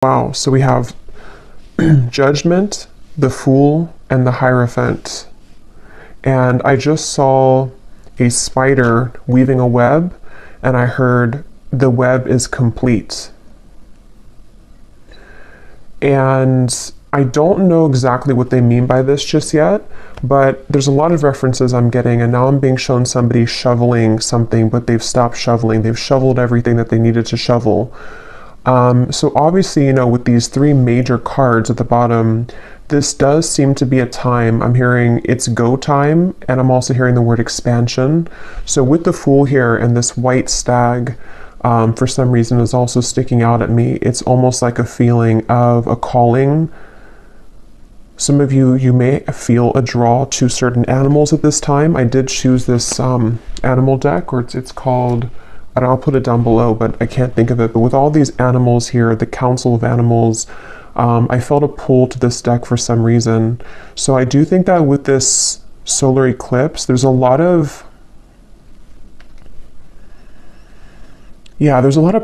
Wow, so we have Judgment, the Fool, and the Hierophant. And I just saw a spider weaving a web, and I heard the web is complete. And I don't know exactly what they mean by this just yet, but there's a lot of references I'm getting, and now I'm being shown somebody shoveling something, but they've stopped shoveling. They've shoveled everything that they needed to shovel. So obviously, with these three major cards at the bottom, this does seem to be a time. I'm hearing it's go time, and I'm also hearing the word expansion. So with the Fool here and this white stag, for some reason is also sticking out at me. It's almost like a feeling of a calling. Some of you may feel a draw to certain animals at this time. I did choose this animal deck, or it's called, and I'll put it down below, but I can't think of it. But with all these animals here, the Council of Animals, I felt a pull to this deck for some reason. So I do think that with this solar eclipse, there's a lot of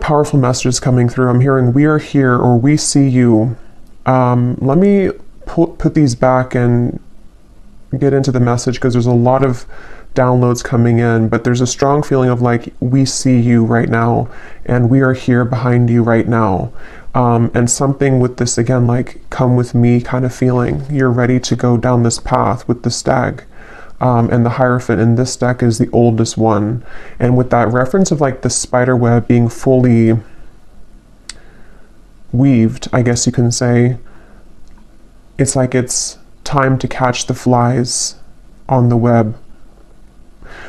powerful messages coming through. I'm hearing we are here, or we see you. Let me put these back and get into the message, because there's a lot of downloads coming in, but there's a strong feeling of like, we see you right now, and we are here behind you right now. And something with this, again, like come with me kind of feeling. You're ready to go down this path with the stag. And the Hierophant in this deck is the oldest one. And with that reference of like the spider web being fully weaved, I guess you can say, it's like it's time to catch the flies on the web.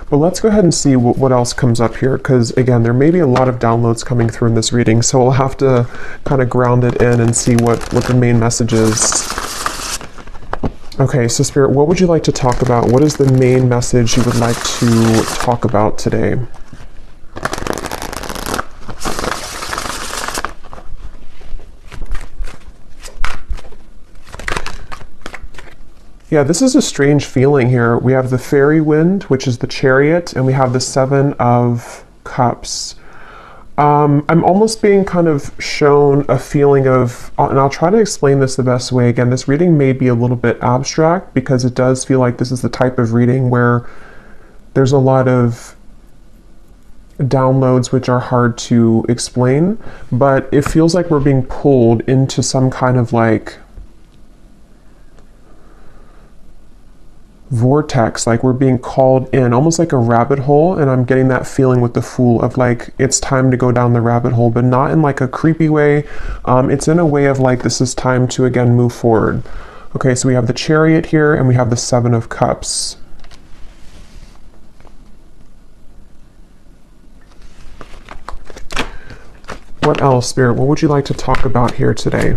But let's go ahead and see what else comes up here, because again, there may be a lot of downloads coming through in this reading, so I'll have to kind of ground it in and see what the main message is. Okay, so Spirit, what would you like to talk about? What is the main message you would like to talk about today? Yeah, this is a strange feeling here. We have the fairy wind, which is the Chariot, and we have the Seven of Cups. I'm almost being kind of shown a feeling of, and I'll try to explain this the best way. Again, this reading may be a little bit abstract, because it does feel like this is the type of reading where there's a lot of downloads which are hard to explain, but it feels like we're being pulled into some kind of like vortex, like we're being called in, almost like a rabbit hole. And I'm getting that feeling with the Fool of like, it's time to go down the rabbit hole, but not in like a creepy way. It's in a way of like, this is time to again move forward. Okay, so we have the Chariot here, and we have the Seven of Cups. What else, Spirit? What would you like to talk about here today?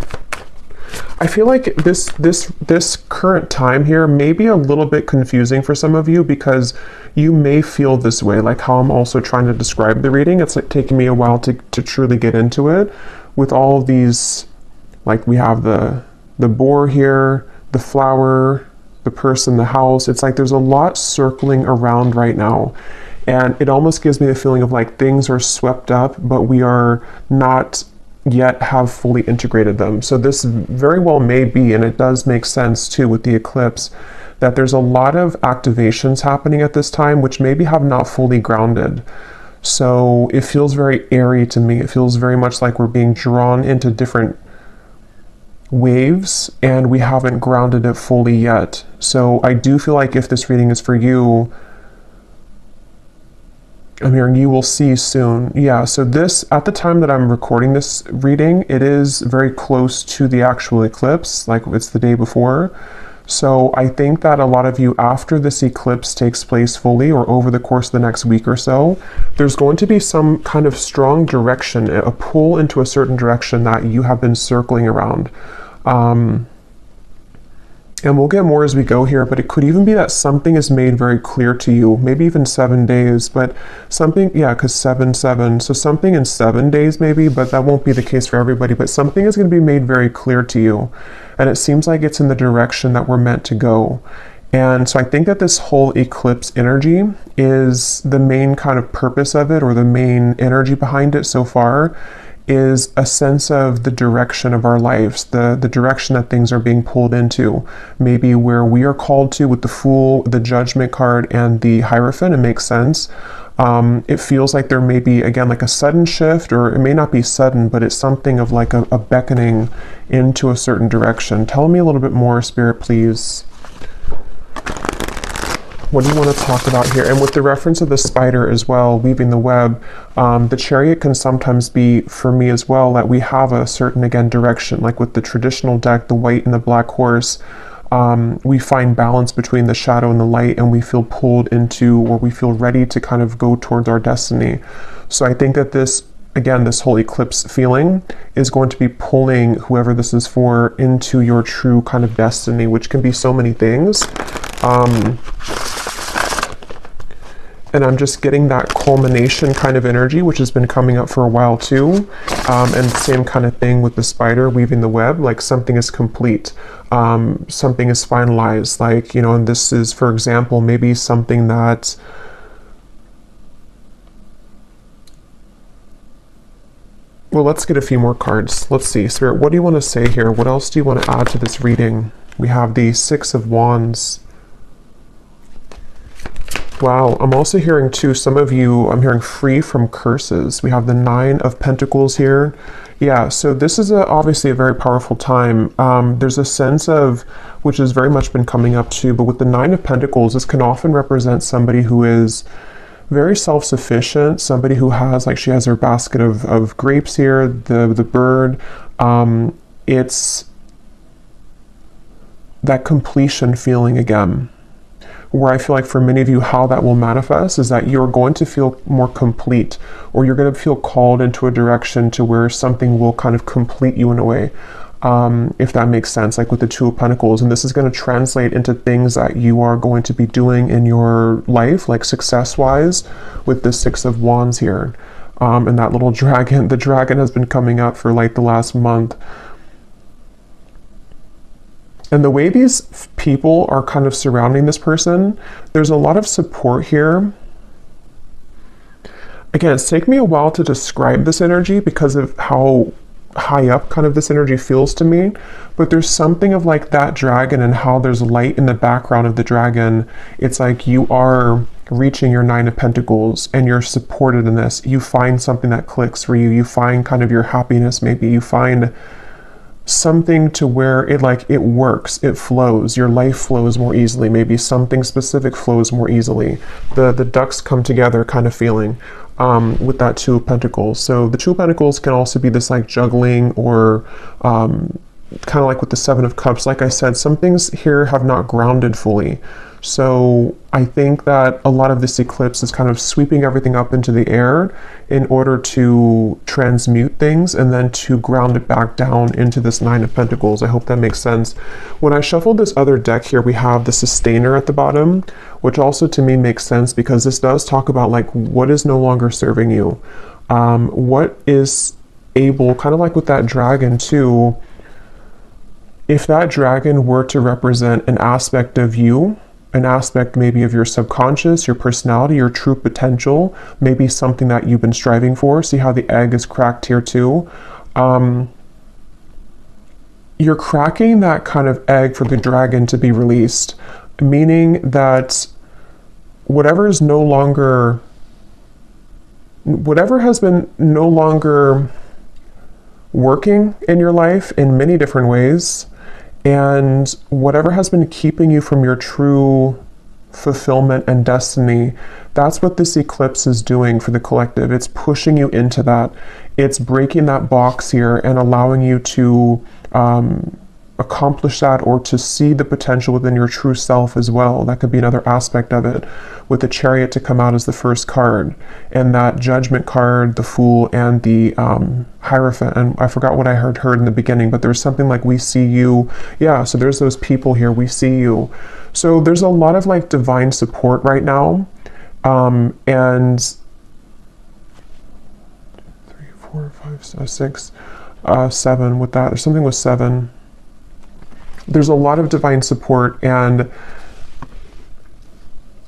I feel like this current time here may be a little bit confusing for some of you, because you may feel this way, like how I'm also trying to describe the reading. It's like taking me a while to truly get into it. With all of these, like we have the boar here, the flower, the person, the house. It's like there's a lot circling around right now. And it almost gives me the feeling of like things are swept up, but we are not yet have fully integrated them. So this very well may be, and it does make sense too with the eclipse, that there's a lot of activations happening at this time which maybe have not fully grounded. So it feels very airy to me. It feels very much like we're being drawn into different waves, and we haven't grounded it fully yet. So I do feel like if this reading is for you, I'm hearing you will see soon. Yeah, so this, at the time that I'm recording this reading, it is very close to the actual eclipse, like it's the day before. So I think that a lot of you, after this eclipse takes place fully, or over the course of the next week or so, there's going to be some kind of strong direction, a pull into a certain direction that you have been circling around. And we'll get more as we go here, but it could even be that something is made very clear to you, maybe even 7 days, but something, yeah, because 7, 7, so something in 7 days maybe, but that won't be the case for everybody, but something is going to be made very clear to you. And it seems like it's in the direction that we're meant to go. And so I think that this whole eclipse energy is the main kind of purpose of it, or the main energy behind it so far, is a sense of the direction of our lives, the direction that things are being pulled into. Maybe where we are called to with the Fool, the Judgment card, and the Hierophant. It makes sense. It feels like there may be, again, like a sudden shift, or it may not be sudden, but it's something of like a beckoning into a certain direction. Tell me a little bit more, Spirit, please. What do you want to talk about here? And with the reference of the spider as well, weaving the web, the Chariot can sometimes be, for me as well, that we have a certain, again, direction. Like with the traditional deck, the white and the black horse, we find balance between the shadow and the light, and we feel pulled into, or we feel ready to kind of go towards our destiny. So I think that this, again, this whole eclipse feeling is going to be pulling whoever this is for into your true kind of destiny, which can be so many things. And I'm just getting that culmination kind of energy, which has been coming up for a while too. And same kind of thing with the spider weaving the web, like something is complete. Something is finalized, like, you know, and this is, for example, maybe something that, well, let's get a few more cards. Let's see, Spirit, what do you want to say here? What else do you want to add to this reading? We have the Six of Wands. Wow, I'm also hearing too, some of you, I'm hearing free from curses. We have the Nine of Pentacles here. Yeah, so this is obviously a very powerful time. There's a sense of, which has very much been coming up too, but with the Nine of Pentacles, this can often represent somebody who is very self-sufficient, somebody who has, like, she has her basket of grapes here, the bird. It's that completion feeling again, where I feel like for many of you, how that will manifest is that you're going to feel more complete, or you're going to feel called into a direction to where something will kind of complete you in a way, if that makes sense, like with the Two of Pentacles. And this is going to translate into things that you are going to be doing in your life, like success-wise, with the Six of Wands here. And that little dragon, the dragon has been coming up for like the last month. And the way these people are kind of surrounding this person, there's a lot of support here. Again, it's taken me a while to describe this energy because of how high up kind of this energy feels to me. But there's something of like that dragon and how there's light in the background of the dragon. It's like you are reaching your Nine of Pentacles and you're supported in this. You find something that clicks for you. You find kind of your happiness, maybe. You find something to where it works, it flows, your life flows more easily, maybe something specific flows more easily. The ducks come together kind of feeling with that Two of Pentacles. So the Two of Pentacles can also be this like juggling, or kind of like with the Seven of Cups. Like I said, some things here have not grounded fully. So I think that a lot of this eclipse is kind of sweeping everything up into the air in order to transmute things and then to ground it back down into this Nine of Pentacles. I hope that makes sense. When I shuffled this other deck here, we have the Sustainer at the bottom, which also to me makes sense because this does talk about like what is no longer serving you. What is able, kind of like with that dragon too, if that dragon were to represent an aspect of you, an aspect maybe of your subconscious, your personality, your true potential, maybe something that you've been striving for. See how the egg is cracked here too? You're cracking that kind of egg for the dragon to be released, meaning that whatever has been no longer working in your life in many different ways, and whatever has been keeping you from your true fulfillment and destiny, that's what this eclipse is doing for the collective. It's pushing you into that. It's breaking that box here and allowing you to accomplish that, or to see the potential within your true self as well. That could be another aspect of it, with the Chariot to come out as the first card, and that Judgment card, the Fool, and the Hierophant. And I forgot what I heard in the beginning, but there's something like we see you. Yeah, so there's those people here, we see you. So there's a lot of like divine support right now. And 3, 4, 5, 6, 7 with that. There's something with 7. There's a lot of divine support, and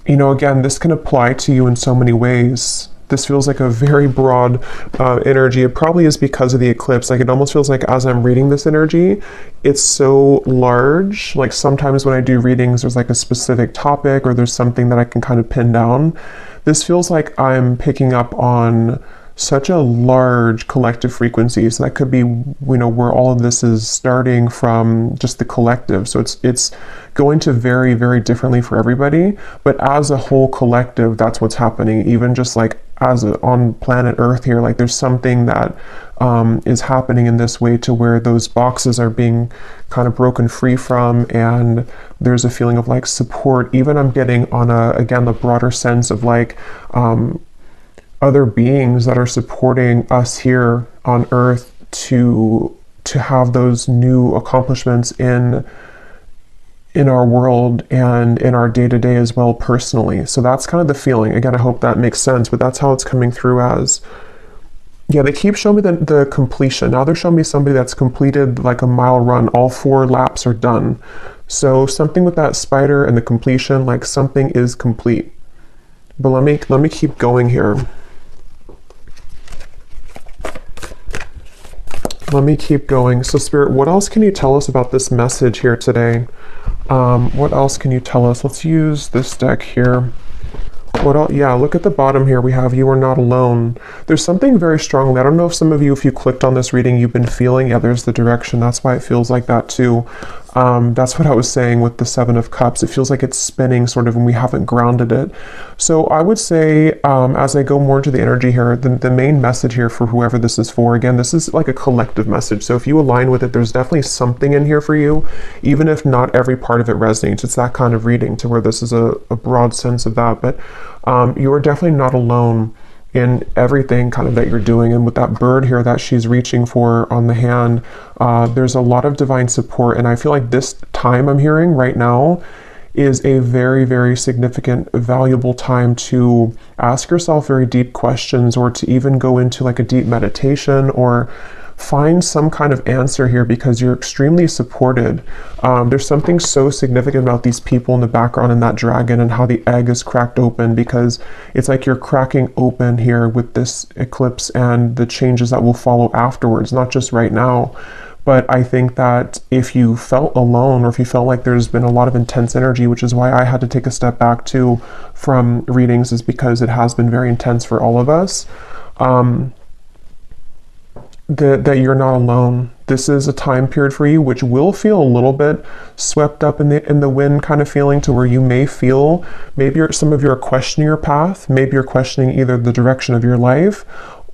you know, again, this can apply to you in so many ways. this feels like a very broad energy. It probably is because of the eclipse. Like, it almost feels like as I'm reading this energy, it's so large. Like, sometimes when I do readings, there's like a specific topic or there's something that I can kind of pin down. This feels like I'm picking up on such a large collective frequency. So that could be, where all of this is starting from, just the collective. So it's going to vary very differently for everybody, but as a whole collective, that's what's happening. Even just like on planet Earth here, like there's something that is happening in this way to where those boxes are being kind of broken free from, and there's a feeling of like support. Even I'm getting on again, the broader sense of like other beings that are supporting us here on Earth to have those new accomplishments in our world and in our day-to-day as well, personally. So that's kind of the feeling. Again, I hope that makes sense, but that's how it's coming through as. Yeah, they keep showing me the completion. Now they're showing me somebody that's completed like a mile run. All 4 laps are done. So something with that spider and the completion, like something is complete. But let me keep going here. Let me keep going. So Spirit, what else can you tell us about this message here today? What else can you tell us? Let's use this deck here. What else? Yeah, look at the bottom here. We have "You Are Not Alone." There's something very strongly. I don't know if some of you, if you clicked on this reading, you've been feeling. Yeah, there's the direction. That's why it feels like that too. That's what I was saying with the 7 of Cups. It feels like it's spinning sort of, and we haven't grounded it. So I would say, as I go more into the energy here, the main message here for whoever this is for, again, this is like a collective message. So if you align with it, there's definitely something in here for you, even if not every part of it resonates. It's that kind of reading to where this is a broad sense of that. But you are definitely not alone in everything kind of that you're doing. And with that bird here that she's reaching for on the hand, there's a lot of divine support. And I feel like this time I'm hearing right now is a very, very significant, valuable time to ask yourself very deep questions, or to even go into like a deep meditation, or find some kind of answer here, because you're extremely supported. There's something so significant about these people in the background and that dragon and how the egg is cracked open, because it's like you're cracking open here with this eclipse and the changes that will follow afterwards, not just right now. But I think that if you felt alone, or if you felt like there's been a lot of intense energy, which is why I had to take a step back too from readings, is because it has been very intense for all of us. That you're not alone. This is a time period for you which will feel a little bit swept up in the wind kind of feeling, to where you may feel, maybe some of you are questioning your path, maybe you're questioning either the direction of your life,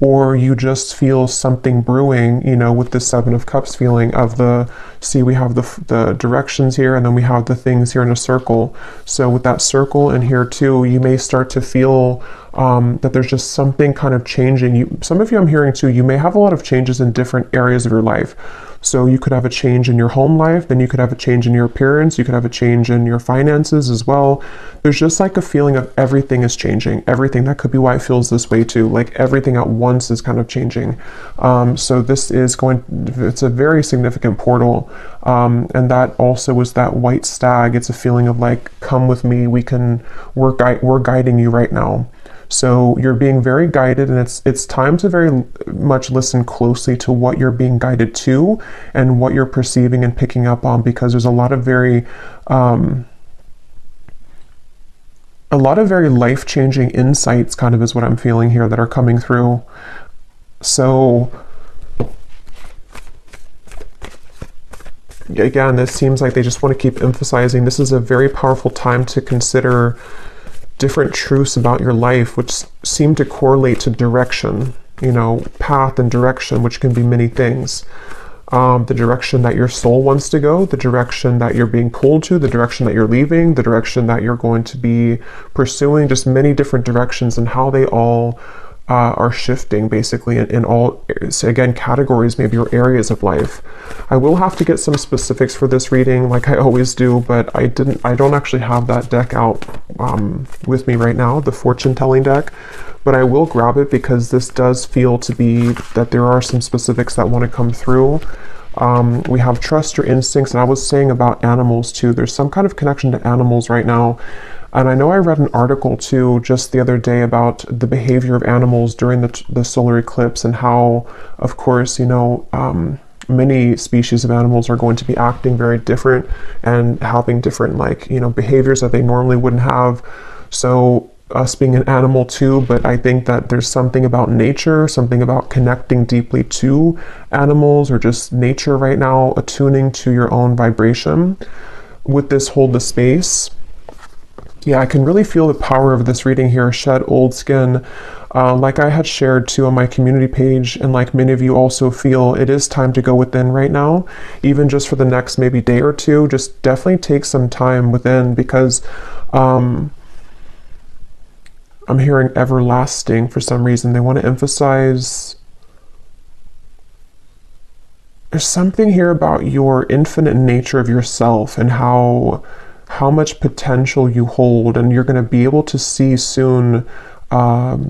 or you just feel something brewing, with the 7 of Cups feeling of we have the directions here, and then we have the things here in a circle. So with that circle in here too, you may start to feel that there's just something kind of changing. Some of you, I'm hearing too, you may have a lot of changes in different areas of your life. So you could have a change in your home life, then you could have a change in your appearance, you could have a change in your finances as well. There's just like a feeling of everything is changing. Everything. That could be why it feels this way too. Like everything at once is kind of changing. So this is it's a very significant portal. And that also is that white stag. It's a feeling of like, come with me, we're guiding you right now. So you're being very guided, and it's time to very much listen closely to what you're being guided to and what you're perceiving and picking up on, because there's a lot of very life-changing insights kind of is what I'm feeling here that are coming through. So again, this seems like they just want to keep emphasizing this is a very powerful time to consider different truths about your life, which seem to correlate to direction, path and direction, which can be many things. The direction that your soul wants to go, the direction that you're being pulled to, the direction that you're leaving, the direction that you're going to be pursuing, just many different directions, and how they all are shifting basically in all, again, categories, maybe, or areas of life. I will have to get some specifics for this reading, like I always do, but I don't actually have that deck out with me right now, the fortune telling deck, but I will grab it, because this does feel to be that there are some specifics that want to come through. We have trust your instincts, and I was saying about animals too. There's some kind of connection to animals right now. And I know I read an article too just the other day about the behavior of animals during the solar eclipse, and how, of course, many species of animals are going to be acting very different and having different, like, behaviors that they normally wouldn't have. So us being an animal too, but I think that there's something about nature, something about connecting deeply to animals, or just nature right now, attuning to your own vibration with this hold the space. Yeah, I can really feel the power of this reading here. Shed old skin. Like I had shared too on my community page, and like many of you also feel, it is time to go within right now, even just for the next maybe day or two. Just definitely take some time within, because I'm hearing everlasting for some reason. They want to emphasize, there's something here about your infinite nature of yourself, and how much potential you hold, and you're going to be able to see soon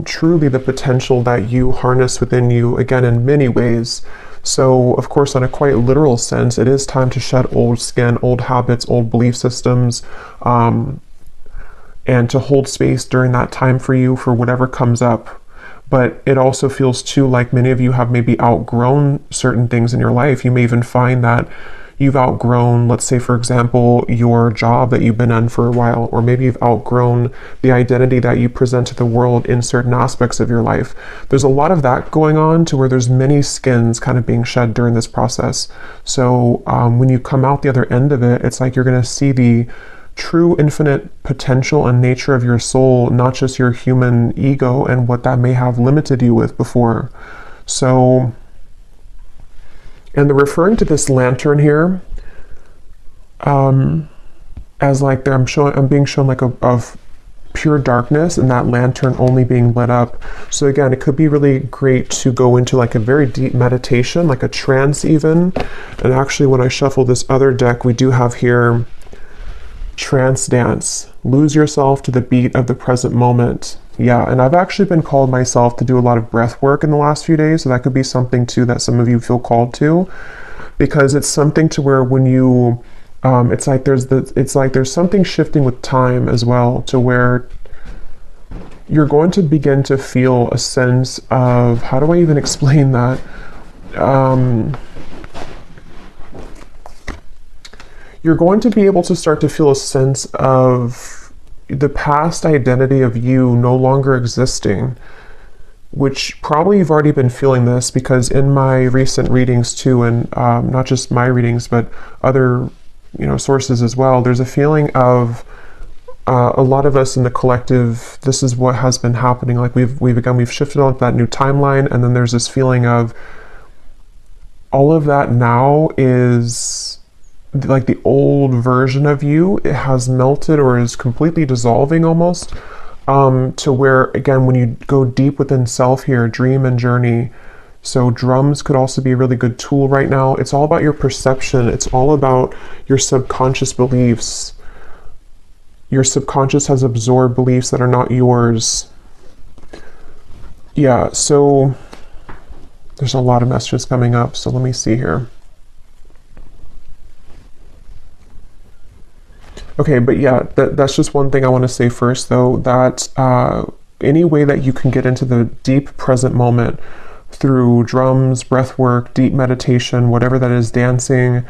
truly the potential that you harness within you, again, in many ways. So, of course, on a quite literal sense, it is time to shed old skin, old habits, old belief systems, and to hold space during that time for you for whatever comes up. But it also feels too like many of you have maybe outgrown certain things in your life. You may even find that you've outgrown, let's say, for example, your job that you've been in for a while, or maybe you've outgrown the identity that you present to the world in certain aspects of your life. There's a lot of that going on, to where there's many skins kind of being shed during this process. So when you come out the other end of it, it's like you're going to see the true infinite potential and nature of your soul, not just your human ego and what that may have limited you with before. So, and they're referring to this lantern here as like I'm being shown like of pure darkness, and that lantern only being lit up. So again, it could be really great to go into like a very deep meditation, like a trance even. And actually, when I shuffle this other deck, we do have here trance dance. Lose yourself to the beat of the present moment. Yeah, and I've actually been called myself to do a lot of breath work in the last few days, so that could be something too that some of you feel called to, because it's something to where when you it's like there's something shifting with time as well, to where you're going to begin to feel a sense of, how do I even explain that? You're going to be able to start to feel a sense of the past identity of you no longer existing, which probably you've already been feeling this, because in my recent readings too, and not just my readings, but other sources as well, there's a feeling of a lot of us in the collective, this is what has been happening. Like we've shifted on to that new timeline, and then there's this feeling of all of that now is like the old version of you. It has melted or is completely dissolving almost, to where, again, when you go deep within self here, dream and journey. So drums could also be a really good tool right now. It's all about your perception. It's all about your subconscious beliefs. Your subconscious has absorbed beliefs that are not yours. Yeah, so there's a lot of messages coming up. So let me see here. Okay, but yeah, that's just one thing I want to say first, though, that any way that you can get into the deep present moment through drums, breath work, deep meditation, whatever that is, dancing,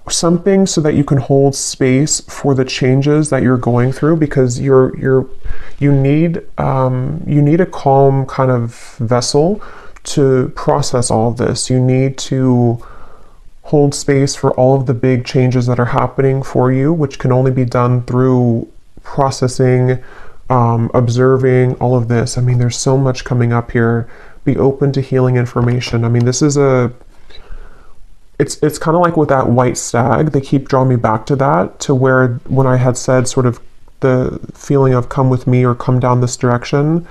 something so that you can hold space for the changes that you're going through, because you need a calm kind of vessel to process all of this. You need to hold space for all of the big changes that are happening for you, which can only be done through processing, observing all of this. I mean, there's so much coming up here. Be open to healing information. I mean, this is it's kind of like with that white stag, they keep drawing me back to that, to where when I had said sort of the feeling of come with me or come down this direction,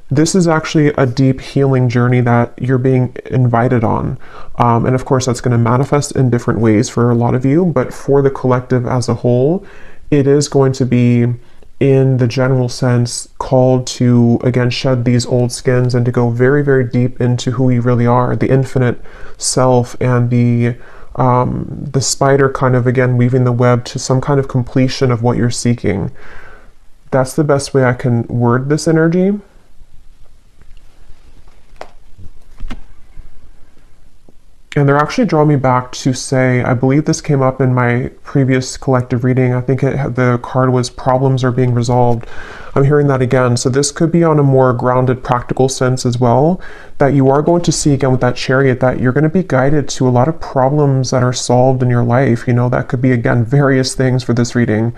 this is actually a deep healing journey that you're being invited on. And of course, that's going to manifest in different ways for a lot of you, but for the collective as a whole, it is going to be, in the general sense, called to, again, shed these old skins and to go very, very deep into who you really are, the infinite self, and the spider kind of, again, weaving the web to some kind of completion of what you're seeking. That's the best way I can word this energy. And they're actually drawing me back to say, I believe this came up in my previous collective reading. I think the card was problems are being resolved. I'm hearing that again. So this could be on a more grounded, practical sense as well, that you are going to see again with that Chariot, that you're going to be guided to a lot of problems that are solved in your life. You know, that could be, again, various things for this reading.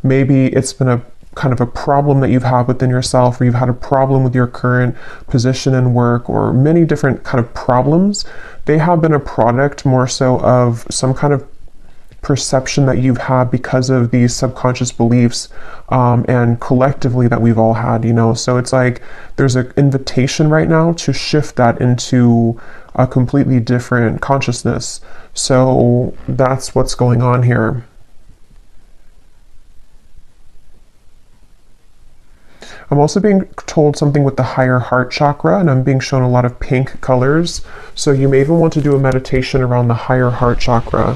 Maybe it's been a kind of a problem that you've had within yourself, or you've had a problem with your current position in work, or many different kind of problems. They have been a product more so of some kind of perception that you've had because of these subconscious beliefs, and collectively that we've all had, you know. So it's like there's an invitation right now to shift that into a completely different consciousness. So that's what's going on here. I'm also being told something with the higher heart chakra, and I'm being shown a lot of pink colors. So you may even want to do a meditation around the higher heart chakra.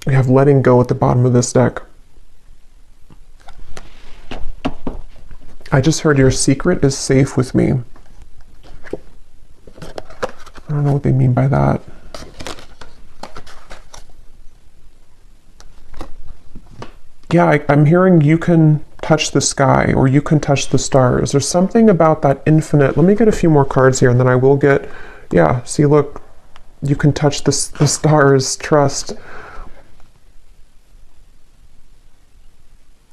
We have letting go at the bottom of this deck. I just heard your secret is safe with me. I don't know what they mean by that. Yeah, I'm hearing you can touch the sky, or you can touch the stars. There's something about that infinite. Let me get a few more cards here, and then I will get, yeah, see, look, you can touch the stars, trust.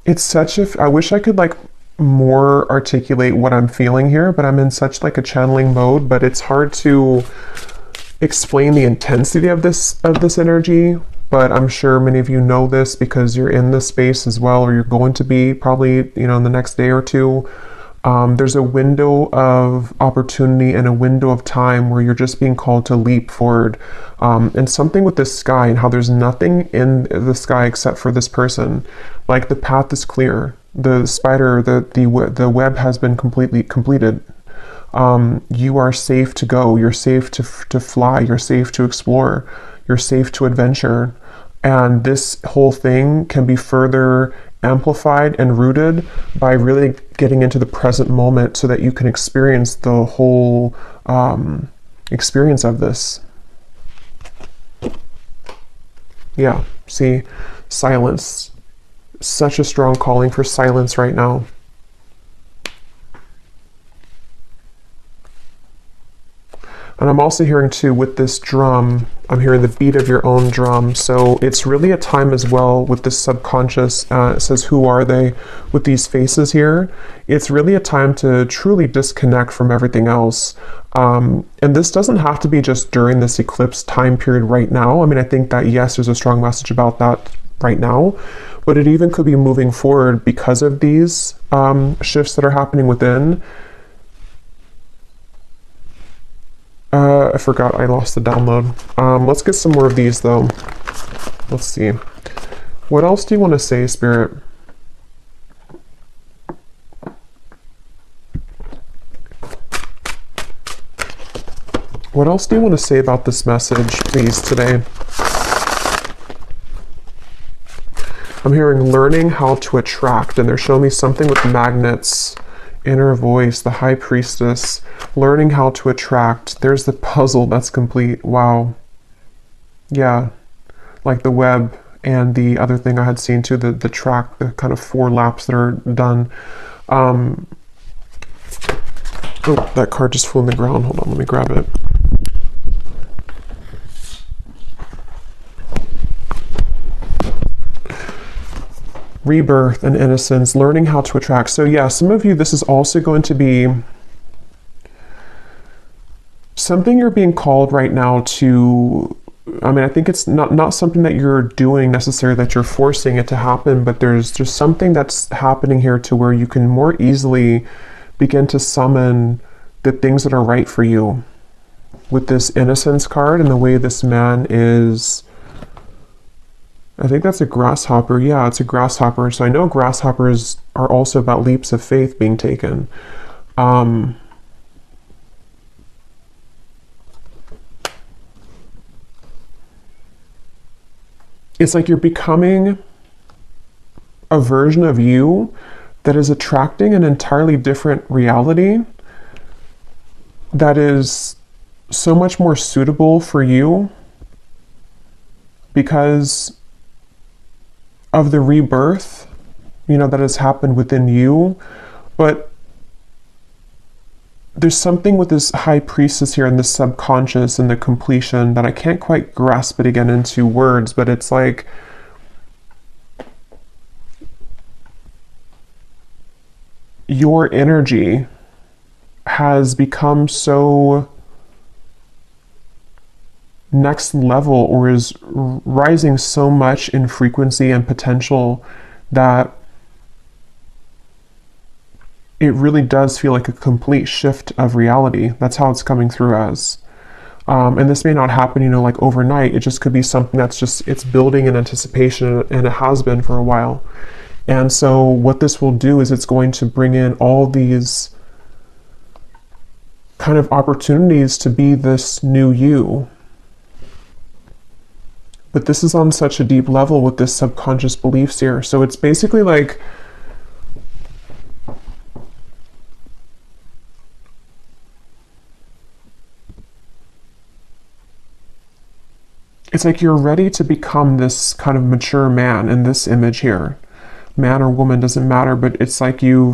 It's such a, I wish I could like more articulate what I'm feeling here, but I'm in such like a channeling mode, but it's hard to explain the intensity of this energy. But I'm sure many of you know this because you're in this space as well, or you're going to be probably, you know, in the next day or two. There's a window of opportunity and a window of time where you're just being called to leap forward. And something with this sky and how there's nothing in the sky except for this person. Like the path is clear. The spider, the web has been completely completed. You are safe to go. You're safe to fly. You're safe to explore. You're safe to adventure. And this whole thing can be further amplified and rooted by really getting into the present moment so that you can experience the whole experience of this. Yeah, see, silence. Such a strong calling for silence right now. And I'm also hearing too, with this drum, I'm hearing the beat of your own drum. So it's really a time as well with this subconscious, it says, who are they, with these faces here? It's really a time to truly disconnect from everything else. And this doesn't have to be just during this eclipse time period right now. I mean, I think that, yes, there's a strong message about that right now, but it even could be moving forward because of these shifts that are happening within. I forgot I lost the download. Let's get some more of these though. Let's see. What else do you want to say, Spirit? What else do you want to say about this message, please, today? I'm hearing learning how to attract, and they're showing me something with magnets. Inner voice, the high priestess, learning how to attract. There's the puzzle that's complete. Wow. Yeah, like the web and the other thing I had seen too, the track, the kind of 4 laps that are done. Oh, that card just flew on the ground. Hold on, let me grab it. Rebirth and innocence, learning how to attract. So yeah, some of you, this is also going to be something you're being called right now to. I mean, I think it's not something that you're doing necessarily, that you're forcing it to happen, but there's just something that's happening here to where you can more easily begin to summon the things that are right for you. With this innocence card and the way this man is, I think that's a grasshopper. Yeah, it's a grasshopper. So I know grasshoppers are also about leaps of faith being taken. it's like you're becoming a version of you that is attracting an entirely different reality that is so much more suitable for you because of the rebirth, that has happened within you. But there's something with this high priestess here and the subconscious and the completion that I can't quite grasp it again into words, but it's like your energy has become so next level, or is rising so much in frequency and potential, that it really does feel like a complete shift of reality. That's how it's coming through as. And this may not happen, like overnight. It just could be something that's just, it's building in anticipation, and it has been for a while. And so what this will do is it's going to bring in all these kind of opportunities to be this new you. But this is on such a deep level with this subconscious beliefs here. So it's basically like, it's like you're ready to become this kind of mature man in this image here. Man or woman, doesn't matter, but it's like I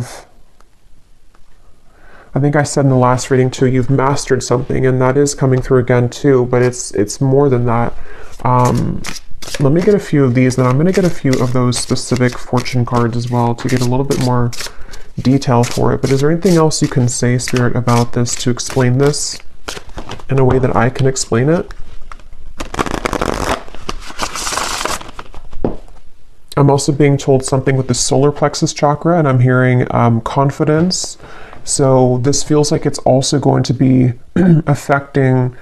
think I said in the last reading too, you've mastered something, and that is coming through again too, but it's more than that. Let me get a few of these, and I'm going to get a few of those specific fortune cards as well to get a little bit more detail for it. But is there anything else you can say, Spirit, about this to explain this in a way that I can explain it? I'm also being told something with the solar plexus chakra, and I'm hearing confidence. So this feels like it's also going to be affecting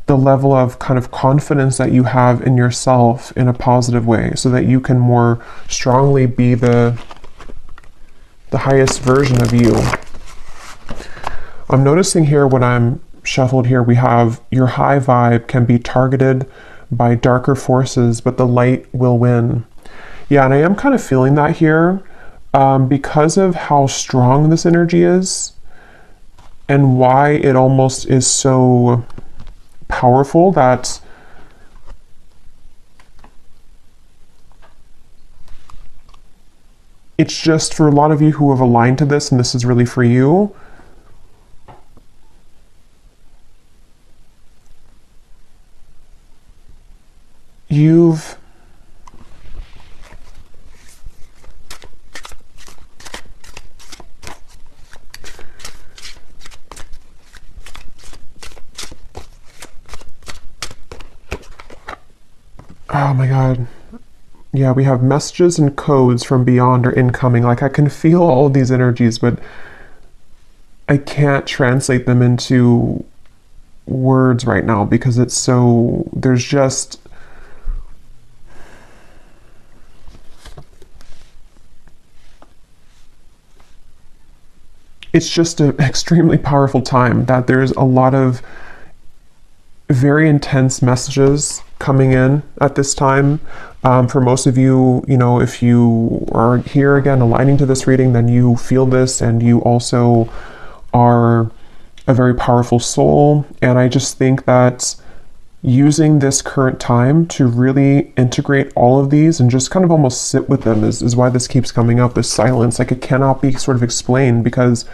the level of kind of confidence that you have in yourself in a positive way, so that you can more strongly be the highest version of you. I'm noticing here when I'm shuffled here, we have your high vibe can be targeted by darker forces, but the light will win. Yeah, and I am kind of feeling that here because of how strong this energy is and why it almost is so powerful, that it's just for a lot of you who have aligned to this, and this is really for you. You've oh my God. Yeah, we have messages and codes from beyond are incoming. Like I can feel all of these energies, but I can't translate them into words right now because it's so, there's just, it's just an extremely powerful time that there's a lot of very intense messages coming in at this time. For most of you, if you are here again aligning to this reading, then you feel this, and you also are a very powerful soul. And I just think that using this current time to really integrate all of these and just kind of almost sit with them is why this keeps coming up, this silence. Like it cannot be sort of explained because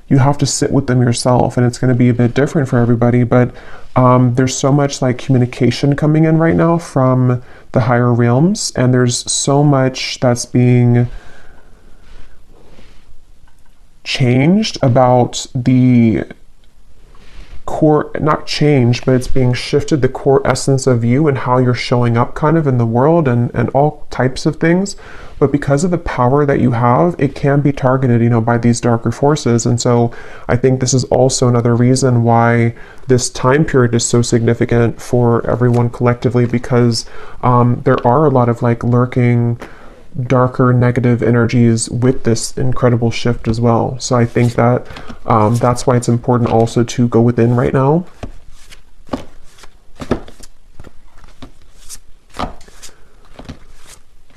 you have to sit with them yourself, and it's going to be a bit different for everybody. But there's so much like communication coming in right now from the higher realms, and there's so much that's being changed about the core, not changed, but it's being shifted, the core essence of you and how you're showing up kind of in the world, and all types of things. But because of the power that you have, it can be targeted, by these darker forces. And so I think this is also another reason why this time period is so significant for everyone collectively, because there are a lot of like lurking darker negative energies with this incredible shift as well. So I think that that's why it's important also to go within right now.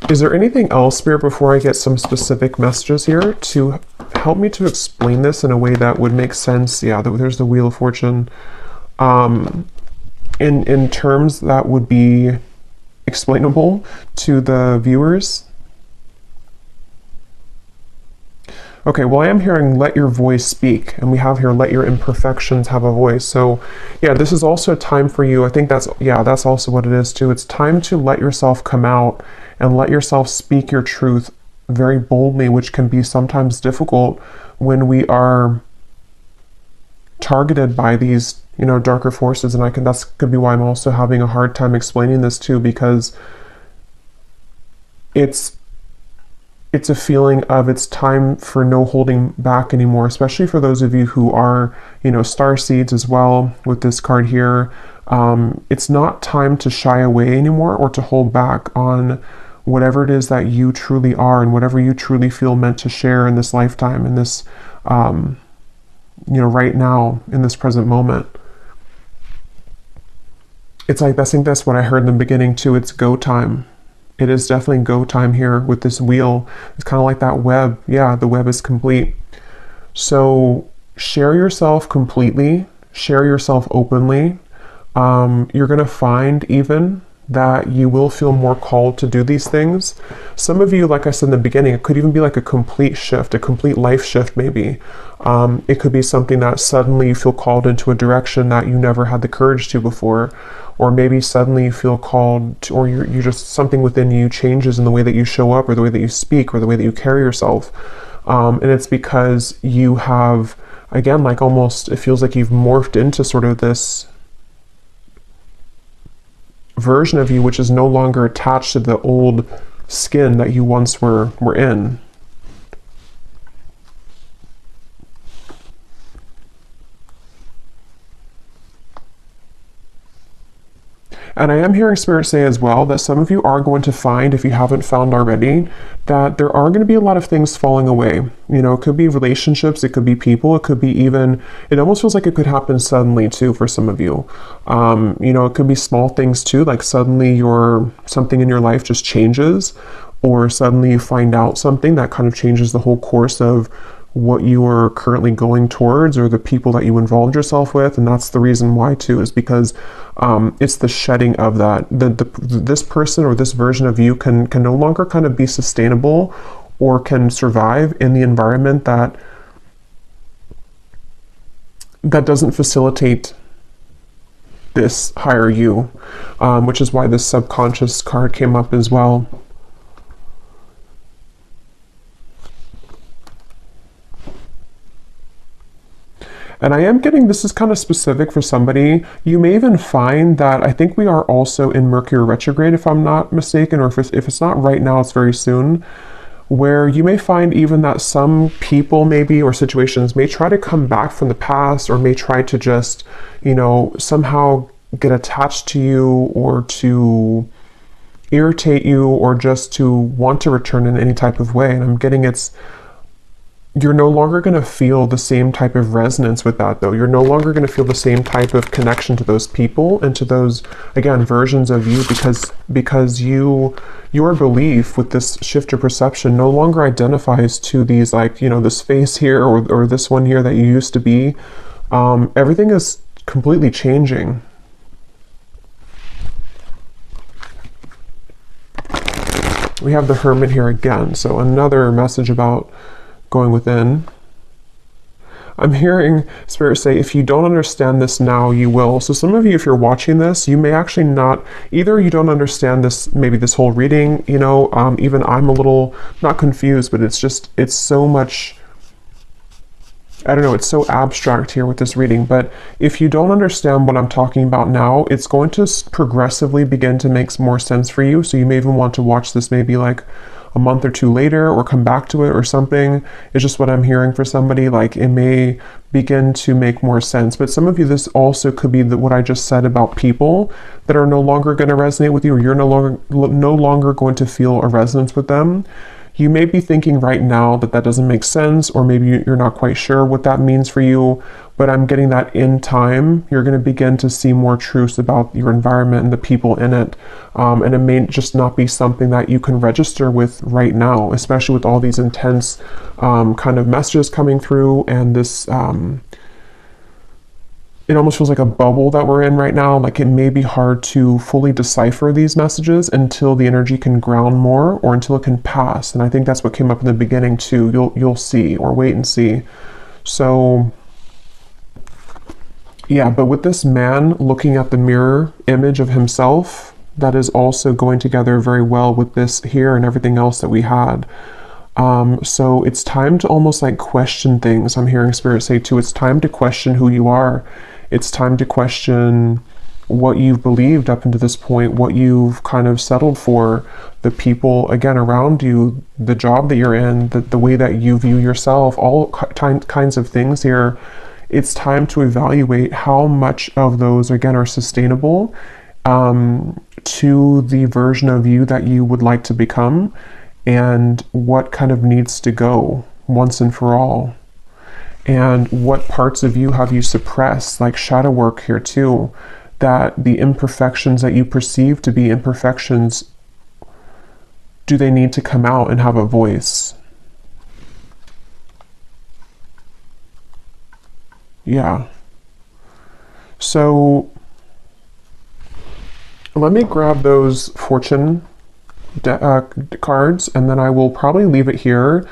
Is there anything else, Spirit, before I get some specific messages here to help me to explain this in a way that would make sense? Yeah, there's the Wheel of Fortune. In terms that would be explainable to the viewers. Okay, well, I am hearing let your voice speak, and we have here let your imperfections have a voice. So yeah, this is also a time for you. I think that's also what it is too. It's time to let yourself come out and let yourself speak your truth very boldly, which can be sometimes difficult when we are targeted by these, darker forces. And that's could be why I'm also having a hard time explaining this too, because it's a feeling of it's time for no holding back anymore, especially for those of you who are, star seeds as well with this card here. It's not time to shy away anymore or to hold back on whatever it is that you truly are and whatever you truly feel meant to share in this lifetime, in this, right now, in this present moment. It's like, I think that's what I heard in the beginning too. It's go time. It is definitely go time here with this wheel. It's kind of like that web. Yeah, the web is complete. So share yourself completely, share yourself openly. You're going to find even that you will feel more called to do these things. Some of you, like I said in the beginning, it could even be like a complete shift, a complete life shift maybe. It could be something that suddenly you feel called into a direction that you never had the courage to before. Or maybe suddenly you feel called to, or you just, something within you changes in the way that you show up or the way that you speak or the way that you carry yourself. And it's because you have, again, like almost, it feels like you've morphed into sort of this version of you which is no longer attached to the old skin that you once were in. And I am hearing Spirit say as well that some of you are going to find, if you haven't found already, that there are going to be a lot of things falling away. It could be relationships, it could be people, it could be even, it almost feels like it could happen suddenly too for some of you. It could be small things too, like suddenly something in your life just changes, or suddenly you find out something that kind of changes the whole course of what you are currently going towards or the people that you involved yourself with. And that's the reason why too, is because it's the shedding of that. This person or this version of you can no longer kind of be sustainable or can survive in the environment that doesn't facilitate this higher you, which is why this subconscious card came up as well. And I am getting, this is kind of specific for somebody. You may even find that, I think we are also in Mercury retrograde, if I'm not mistaken, or if it's not right now, it's very soon, where you may find even that some people maybe, or situations may try to come back from the past, or may try to just, somehow get attached to you, or to irritate you, or just to want to return in any type of way. And I'm getting you're no longer going to feel the same type of resonance with that, though. You're no longer going to feel the same type of connection to those people and to those, again, versions of you, because your belief with this shift of perception no longer identifies to these, like, this face here or this one here that you used to be. Everything is completely changing. We have the Hermit here again, so another message about going within. I'm hearing Spirit say, if you don't understand this now, you will. So some of you, if you're watching this, you may actually not, either you don't understand this, maybe this whole reading, even I'm a little, not confused, but it's so much, I don't know, it's so abstract here with this reading. But if you don't understand what I'm talking about now, it's going to progressively begin to make more sense for you. So you may even want to watch this maybe like a month or two later, or come back to it or something. It's just what I'm hearing for somebody, like it may begin to make more sense. But some of you, this also could be what I just said about people that are no longer going to resonate with you, or you're no longer going to feel a resonance with them. You may be thinking right now that that doesn't make sense, or maybe you're not quite sure what that means for you, but I'm getting that in time, you're going to begin to see more truths about your environment and the people in it. And it may just not be something that you can register with right now, especially with all these intense kind of messages coming through, and this it almost feels like a bubble that we're in right now. Like it may be hard to fully decipher these messages until the energy can ground more, or until it can pass. And I think that's what came up in the beginning too. You'll see, or wait and see. So yeah, but with this man looking at the mirror image of himself, that is also going together very well with this here and everything else that we had. So it's time to almost like question things. I'm hearing Spirit say too, it's time to question who you are. It's time to question what you've believed up until this point, what you've kind of settled for, the people, again, around you, the job that you're in, the way that you view yourself, all kinds of things here. It's time to evaluate how much of those, again, are sustainable to the version of you that you would like to become, and what kind of needs to go once and for all. And what parts of you have you suppressed, like shadow work here too, that the imperfections that you perceive to be imperfections, do they need to come out and have a voice? Yeah. So let me grab those fortune cards, and then I will probably leave it here.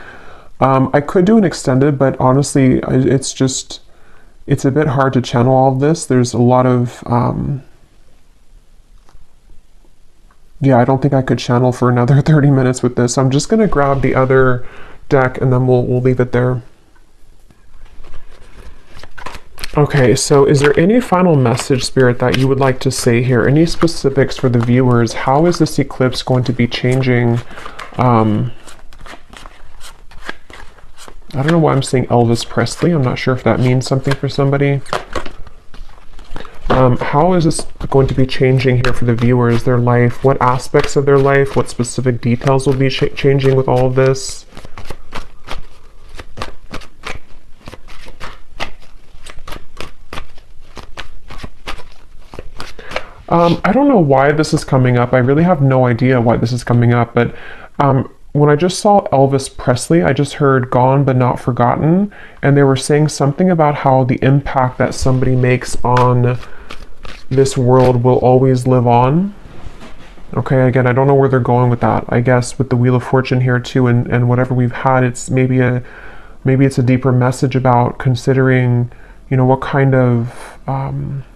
I could do an extended, but honestly, it's a bit hard to channel all of this. There's a lot of, yeah, I don't think I could channel for another 30 minutes with this. I'm just going to grab the other deck, and then we'll leave it there. Okay, so is there any final message, Spirit, that you would like to say here? Any specifics for the viewers? How is this eclipse going to be changing? I don't know why I'm saying Elvis Presley. I'm not sure if that means something for somebody. How is this going to be changing here for the viewers, their life? What aspects of their life? What specific details will be changing with all of this? I don't know why this is coming up. I really have no idea why this is coming up, but when I just saw Elvis Presley, I just heard Gone But Not Forgotten, and they were saying something about how the impact that somebody makes on this world will always live on. Okay, again, I don't know where they're going with that. I guess with the Wheel of Fortune here too, and whatever we've had, it's maybe it's a deeper message about considering, you know, what kind of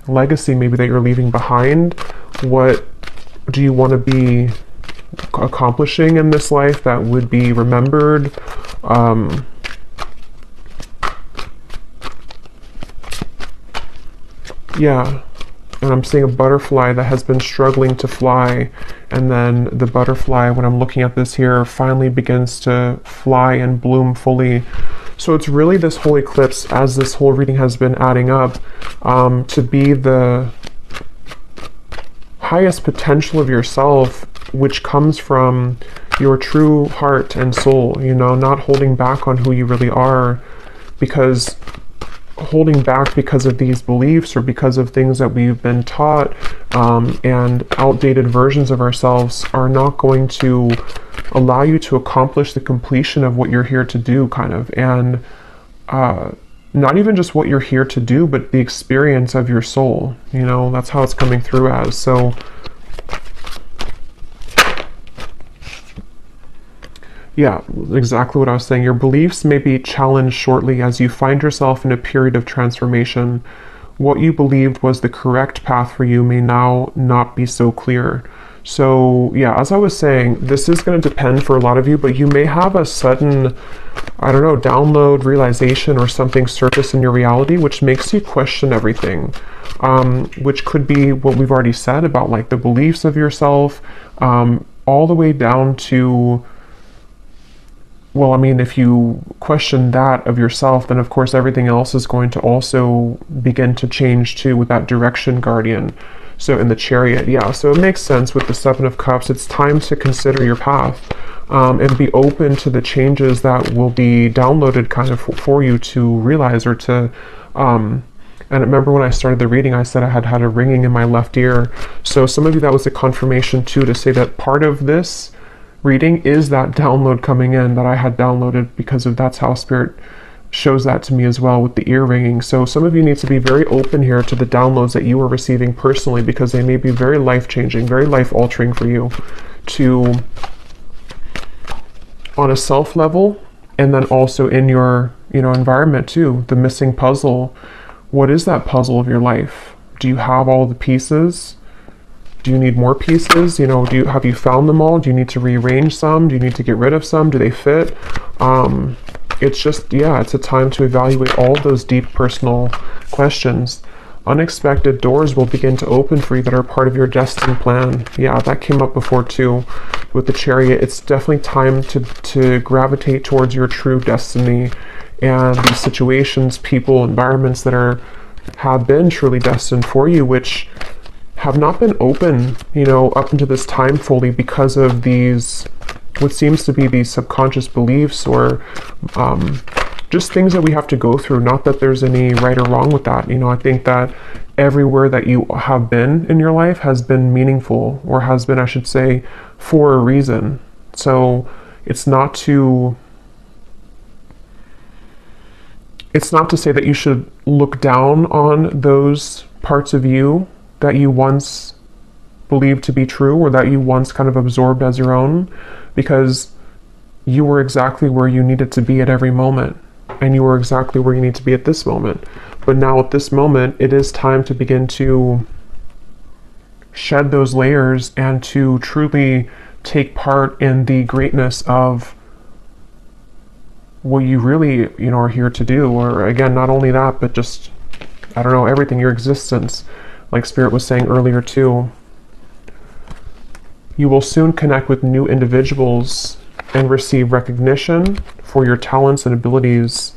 legacy maybe that you're leaving behind. What do you want to be accomplishing in this life that would be remembered? Yeah, and I'm seeing a butterfly that has been struggling to fly, and then the butterfly, when I'm looking at this here, finally begins to fly and bloom fully. So it's really this whole eclipse, as this whole reading has been adding up, to be the highest potential of yourself, which comes from your true heart and soul, you know, not holding back on who you really are, because holding back because of these beliefs or because of things that we've been taught, and outdated versions of ourselves are not going to allow you to accomplish the completion of what you're here to do, kind of. And not even just what you're here to do, but the experience of your soul, you know, that's how it's coming through as. So yeah, exactly what I was saying. Your beliefs may be challenged shortly as you find yourself in a period of transformation. What you believed was the correct path for you may now not be so clear. So yeah, as I was saying, this is going to depend for a lot of you, but you may have a sudden, I don't know, download, realization, or something surface in your reality, which makes you question everything, which could be what we've already said about like the beliefs of yourself, all the way down to, well, I mean, if you question that of yourself, then of course everything else is going to also begin to change too with that direction guardian. So in the Chariot, yeah, so it makes sense with the Seven of Cups. It's time to consider your path, and be open to the changes that will be downloaded kind of for you to realize, or to, and I remember when I started the reading, I said I had a ringing in my left ear. So some of you, that was a confirmation too, to say that part of this reading is that download coming in that I had downloaded, because of that's how Spirit shows that to me as well, with the ear ringing. So some of you need to be very open here to the downloads that you are receiving personally, because they may be very life-changing, very life-altering for you, to on a self level, and then also in your environment too. The missing puzzle. What is that puzzle of your life? Do you have all the pieces? Do you need more pieces? Have you found them all? Do you need to rearrange some? Do you need to get rid of some? Do they fit? It's just, yeah, it's a time to evaluate all those deep personal questions. Unexpected doors will begin to open for you that are part of your destiny plan. Yeah, that came up before too with the Chariot. It's definitely time to gravitate towards your true destiny, and these situations, people, environments that have been truly destined for you, which have not been open, up until this time fully, because of these, what seems to be these subconscious beliefs, or just things that we have to go through. Not that there's any right or wrong with that. I think that everywhere that you have been in your life has been meaningful, or has been, I should say, for a reason. So it's not to say that you should look down on those parts of you that you once believed to be true, or that you once kind of absorbed as your own, because you were exactly where you needed to be at every moment, and you were exactly where you need to be at this moment. But now at this moment, it is time to begin to shed those layers, and to truly take part in the greatness of what you really, are here to do. Or again, not only that, but just, I don't know, everything, your existence, like Spirit was saying earlier too. You will soon connect with new individuals and receive recognition for your talents and abilities.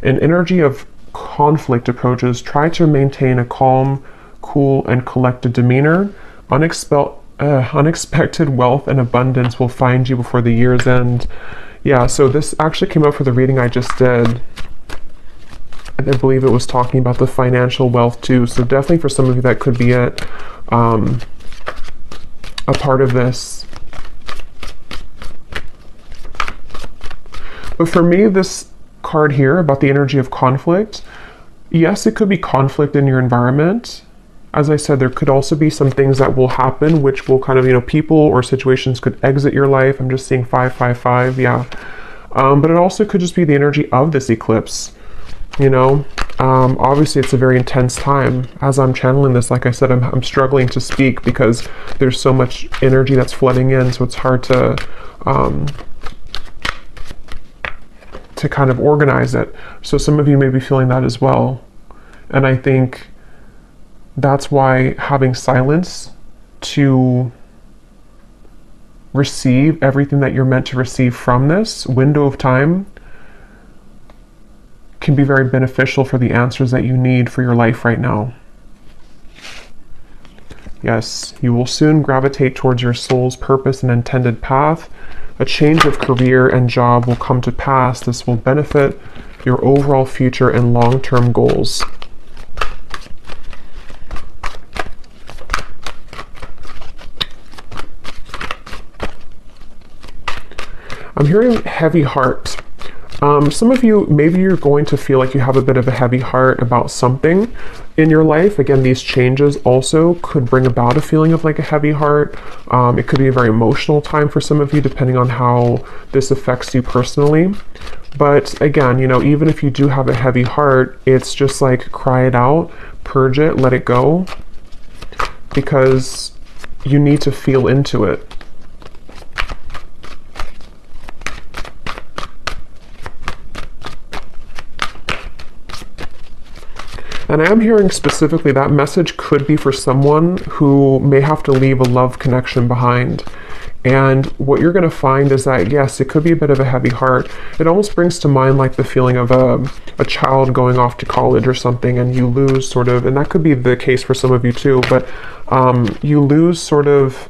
An energy of conflict approaches. Try to maintain a calm, cool, and collected demeanor. Unexpected wealth and abundance will find you before the year's end. Yeah, so this actually came up for the reading I just did. I believe it was talking about the financial wealth too. So definitely for some of you, that could be a part of this. But for me, this card here about the energy of conflict, yes, it could be conflict in your environment. As I said, there could also be some things that will happen, which will kind of, people or situations could exit your life. I'm just seeing 555, yeah. But it also could just be the energy of this eclipse, Obviously, it's a very intense time. As I'm channeling this, like I said, I'm struggling to speak because there's so much energy that's flooding in, so it's hard to kind of organize it. So some of you may be feeling that as well. And I think that's why having silence to receive everything that you're meant to receive from this window of time can be very beneficial for the answers that you need for your life right now. Yes, you will soon gravitate towards your soul's purpose and intended path. A change of career and job will come to pass. This will benefit your overall future and long-term goals. I'm hearing heavy heart. Some of you, maybe you're going to feel like you have a bit of a heavy heart about something in your life. Again, these changes also could bring about a feeling of like a heavy heart. It could be a very emotional time for some of you, depending on how this affects you personally. But again, even if you do have a heavy heart, it's just like cry it out, purge it, let it go, because you need to feel into it. And I am hearing specifically that message could be for someone who may have to leave a love connection behind. And what you're going to find is that, yes, it could be a bit of a heavy heart. It almost brings to mind like the feeling of a child going off to college or something, and you lose sort of, and that could be the case for some of you too, but you lose sort of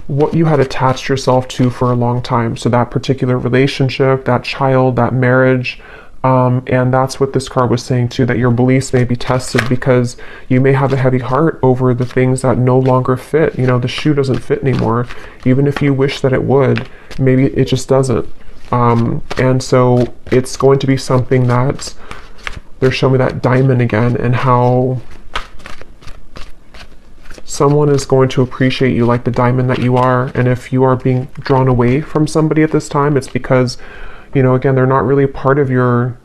what you had attached yourself to for a long time. So that particular relationship, that child, that marriage, and that's what this card was saying too, that your beliefs may be tested because you may have a heavy heart over the things that no longer fit. You know, the shoe doesn't fit anymore. Even if you wish that it would, maybe it just doesn't. And so it's going to be something that they're showing me, that diamond again, and how someone is going to appreciate you like the diamond that you are. And if you are being drawn away from somebody at this time, it's because, you know, again, they're not really part of your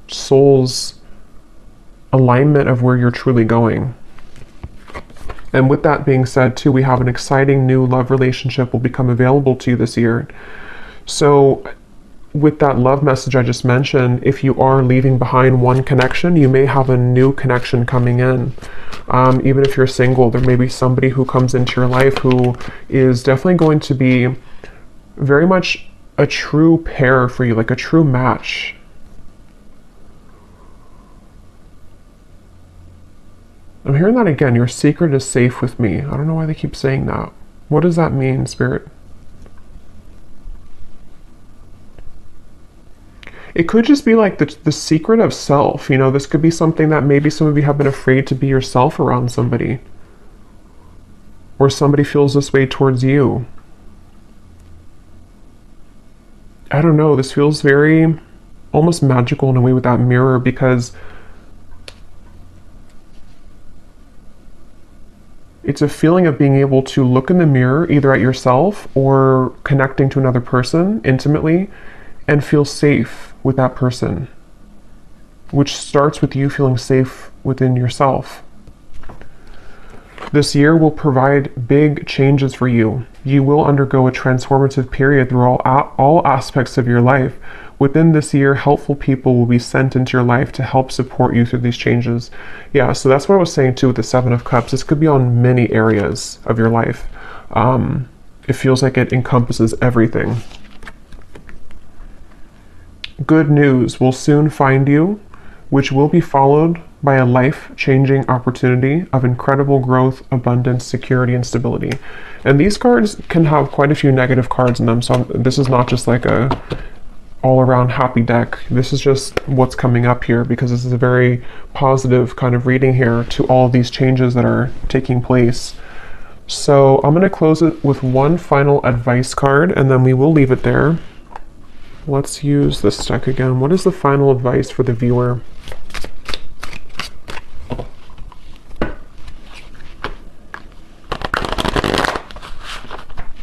soul's alignment of where you're truly going. And with that being said too, we have an exciting new love relationship will become available to you this year. So with that love message I just mentioned, if you are leaving behind one connection, you may have a new connection coming in. Even if you're single, there may be somebody who comes into your life who is definitely going to be very much a true pair for you, like a true match. I'm hearing that again. Your secret is safe with me. I don't know why they keep saying that. What does that mean, Spirit? It could just be like the secret of self. You know, this could be something that maybe some of you have been afraid to be yourself around somebody. Or somebody feels this way towards you. I don't know, this feels very almost magical in a way with that mirror, because it's a feeling of being able to look in the mirror either at yourself or connecting to another person intimately and feel safe with that person, which starts with you feeling safe within yourself. This year will provide big changes for you. You will undergo a transformative period through all aspects of your life. Within this year, helpful people will be sent into your life to help support you through these changes. Yeah, so that's what I was saying too with the Seven of Cups. This could be on many areas of your life. It feels like it encompasses everything. Good news will soon find you, which will be followed by a life-changing opportunity of incredible growth, abundance, security, and stability. And these cards can have quite a few negative cards in them, so this is not just like a all-around happy deck. This is just what's coming up here, because this is a very positive kind of reading here to all of these changes that are taking place. So I'm going to close it with one final advice card, and then we will leave it there. Let's use this deck again. What is the final advice for the viewer?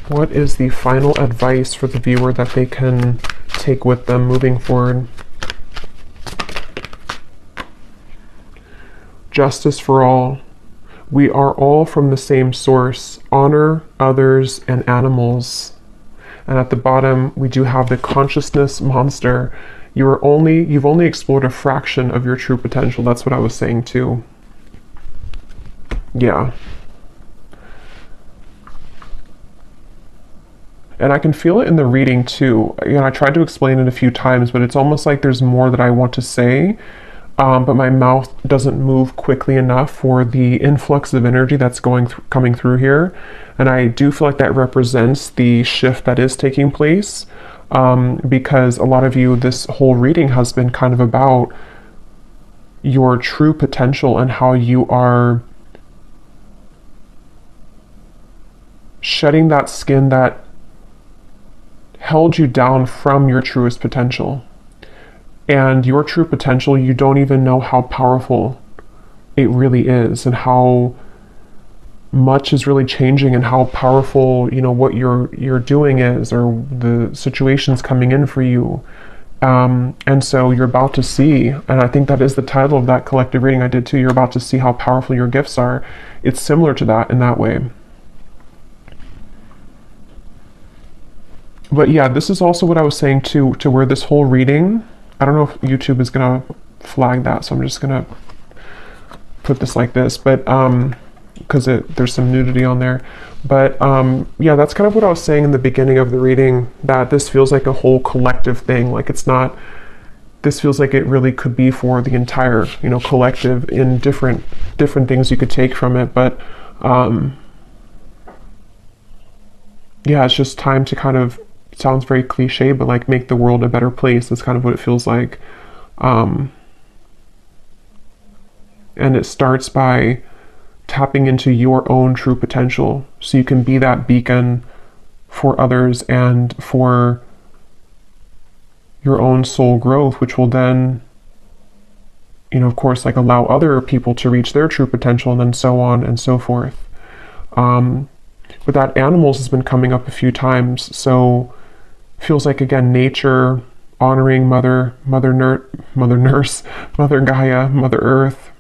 What is the final advice for the viewer that they can take with them moving forward? Justice for all. We are all from the same source. Honor others and animals. And at the bottom, we do have the consciousness monster. You've only explored a fraction of your true potential. That's what I was saying too. Yeah. And I can feel it in the reading too. You know, I tried to explain it a few times, but it's almost like there's more that I want to say, but my mouth doesn't move quickly enough for the influx of energy that's coming through here. And I do feel like that represents the shift that is taking place, because a lot of you, this whole reading has been kind of about your true potential and how you are shedding that skin that held you down from your truest potential. And your true potential, you don't even know how powerful it really is, and how much is really changing, and how powerful, you know, what you're doing is, or the situations coming in for you. And so you're about to see, and I think that is the title of that collective reading I did too, you're about to see how powerful your gifts are. It's similar to that in that way. But yeah, this is also what I was saying too, to where this whole reading, I don't know if YouTube is gonna flag that, so I'm just gonna put this like this, but because there's some nudity on there. But yeah, that's kind of what I was saying in the beginning of the reading, that this feels like a whole collective thing. Like it's not, this feels like it really could be for the entire, you know, collective in different things you could take from it. But yeah, it's just time to kind of, sounds very cliche, but like make the world a better place. That's kind of what it feels like. And it starts by tapping into your own true potential, so you can be that beacon for others and for your own soul growth, which will then, you know, of course, like allow other people to reach their true potential, and then so on and so forth. But that animals has been coming up a few times, so feels like, again, nature, honoring Mother Nurse, Mother Gaia, Mother Earth.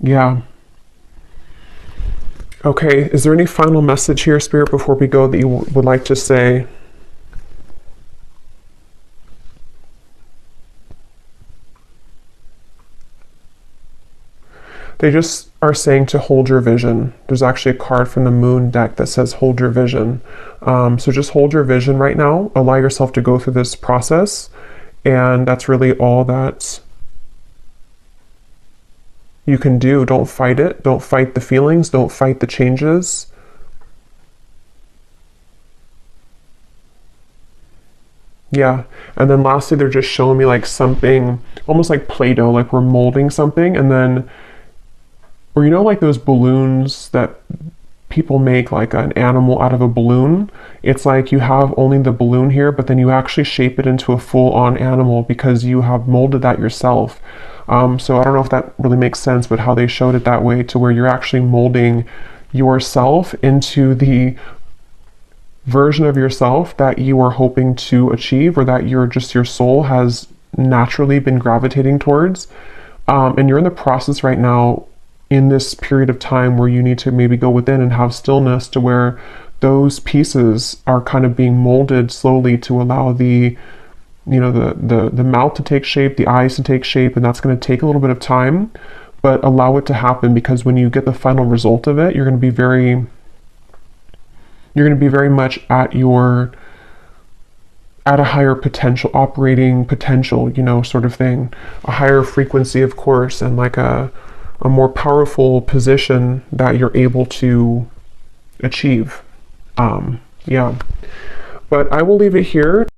Yeah. Okay, is there any final message here, Spirit, before we go that you would like to say? They just are saying to hold your vision. There's actually a card from the Moon deck that says hold your vision. So just hold your vision right now. Allow yourself to go through this process. And that's really all that you can do. Don't fight it. Don't fight the feelings. Don't fight the changes. Yeah. And then lastly, they're just showing me like something almost like Play-Doh, like we're molding something, and then, or you know, like those balloons that people make, like an animal out of a balloon. It's like you have only the balloon here, but then you actually shape it into a full-on animal because you have molded that yourself. So I don't know if that really makes sense, but how they showed it that way, to where you're actually molding yourself into the version of yourself that you are hoping to achieve, or that your soul has naturally been gravitating towards. And you're in the process right now, in this period of time, where you need to maybe go within and have stillness, to where those pieces are kind of being molded slowly to allow the, you know, the mouth to take shape, the eyes to take shape, and that's going to take a little bit of time, but allow it to happen, because when you get the final result of it, you're going to be very much at a higher potential, operating potential, you know, sort of thing, a higher frequency, of course, and like a more powerful position that you're able to achieve. Yeah, but I will leave it here.